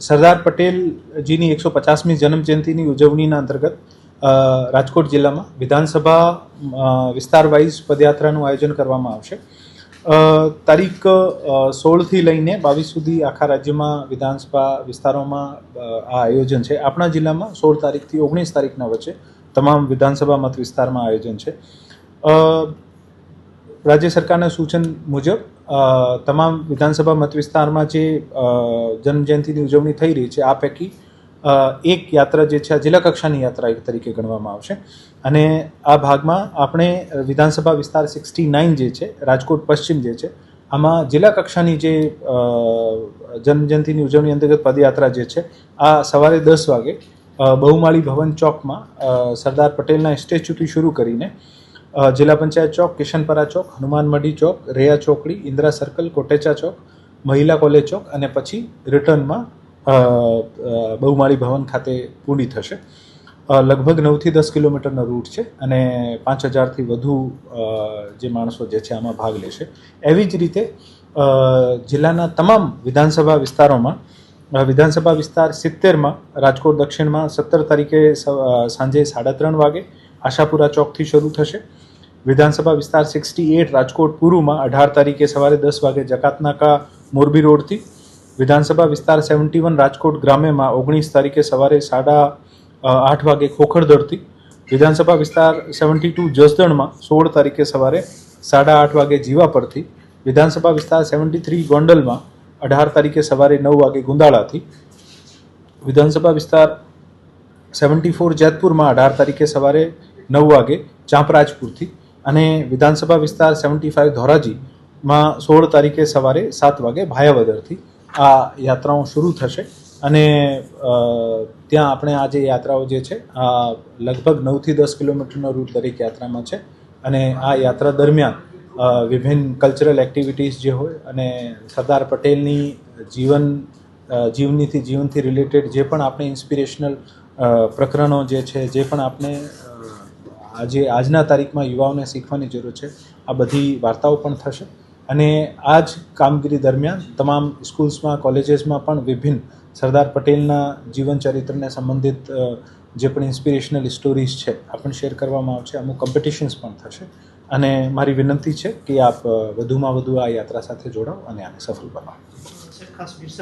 સરદાર પટેલજીની 150મી જન્મજયંતિની ઉજવણીના અંતર્ગત રાજકોટ જિલ્લામાં વિધાનસભા વિસ્તાર વાઇઝ પદયાત્રાનું આયોજન કરવામાં આવશે. તારીખ 16થી લઈને 22 સુધી આખા રાજ્યમાં વિધાનસભા વિસ્તારોમાં આ આયોજન છે. આપણા જિલ્લામાં 16 તારીખથી 19 તારીખના વચ્ચે તમામ વિધાનસભા મત વિસ્તારમાં આયોજન છે. રાજ્ય સરકારના સૂચન મુજબ તમામ વિધાનસભા મત વિસ્તારમાં જે જન્મજયંતિની ઉજવણી થઈ રહી છે આ પૈકી એક યાત્રા જે છે આ જિલ્લા કક્ષાની યાત્રા તરીકે ગણવામાં આવશે. અને આ ભાગમાં આપણે વિધાનસભા વિસ્તાર 69 જે છે રાજકોટ પશ્ચિમ જે છે આમાં જિલ્લા કક્ષાની જે જન્મજયંતિની ઉજવણી અંતર્ગત પદયાત્રા જે છે આ સવારે 10 વાગે બહુમાળી ભવન ચોકમાં સરદાર પટેલના સ્ટેચ્યુથી શરૂ કરીને જિલ્લા પંચાયત ચોક, કિશનપરા ચોક, હનુમાન મઢી ચોક, રેયા ચોકડી, ઇન્દિરા સર્કલ, કોટેચા ચોક, મહિલા કોલેજ ચોક અને પછી રિટર્નમાં બહુમાળી ભવન ખાતે પૂરી થશે. લગભગ 9થી 10 કિલોમીટરનો રૂટ છે અને 5000થી વધુ જે માણસો જે છે આમાં ભાગ લેશે. એવી જ રીતે જિલ્લાના તમામ વિધાનસભા વિસ્તારોમાં વિધાનસભા વિસ્તાર 70માં રાજકોટ દક્ષિણમાં 17 તારીખે સાંજે 3:30 વાગે આશાપુરા ચોકથી શરૂ થશે. વિધાનસભા વિસ્તાર 68 રાજકોટ પૂર્વમાં 18 તારીખે સવારે 10 વાગે જકાતનાકા મોરબી રોડથી. વિધાનસભા વિસ્તાર 71 રાજકોટ ગ્રામ્યમાં 19 તારીખે સવારે 8:30 વાગે ખોખરદરથી. વિધાનસભા વિસ્તાર 72 જસદણમાં 16 તારીખે સવારે 8:30 વાગે જીવાપરથી. વિધાનસભા વિસ્તાર 73 ગોંડલમાં 18 તારીખે સવારે 9 વાગે ગુંદાળાથી. વિધાનસભા વિસ્તાર 74 જેતપુરમાં 18 તારીખે સવારે 9 વાગે ચાંપરાજપુરથી. અને વિધાનસભા વિસ્તાર 75 ધોરાજીમાં 16 તારીખે સવારે 7 વાગે ભાયાવદરથી આ યાત્રાઓ શરૂ થશે. અને ત્યાં આપણે આ જે યાત્રાઓ જે છે આ લગભગ 9થી 10 કિલોમીટરનો રૂટ દરેક યાત્રામાં છે. અને આ યાત્રા દરમિયાન વિભિન્ન કલ્ચરલ એક્ટિવિટીઝ જે હોય અને સરદાર પટેલની જીવનથી રિલેટેડ જે પણ આપણે ઇન્સ્પિરેશનલ પ્રકરણો જે છે જે પણ આપણે આજના તારીખમાં યુવાઓને શીખવાની જરૂર છે આ બધી વાર્તાઓ પણ થશે. અને આ જ કામગીરી દરમિયાન તમામ સ્કૂલ્સમાં, કોલેજીસમાં પણ વિભિન્ન સરદાર પટેલના જીવન ચરિત્રને સંબંધિત જે પણ ઇન્સ્પિરેશનલ સ્ટોરીઝ છે આ પણ શેર કરવામાં આવશે. અમુક કોમ્પિટિશન્સ પણ થશે. અને મારી વિનંતી છે કે આપ વધુમાં વધુ આ યાત્રા સાથે જોડાઓ અને આને સફળ બનાવો.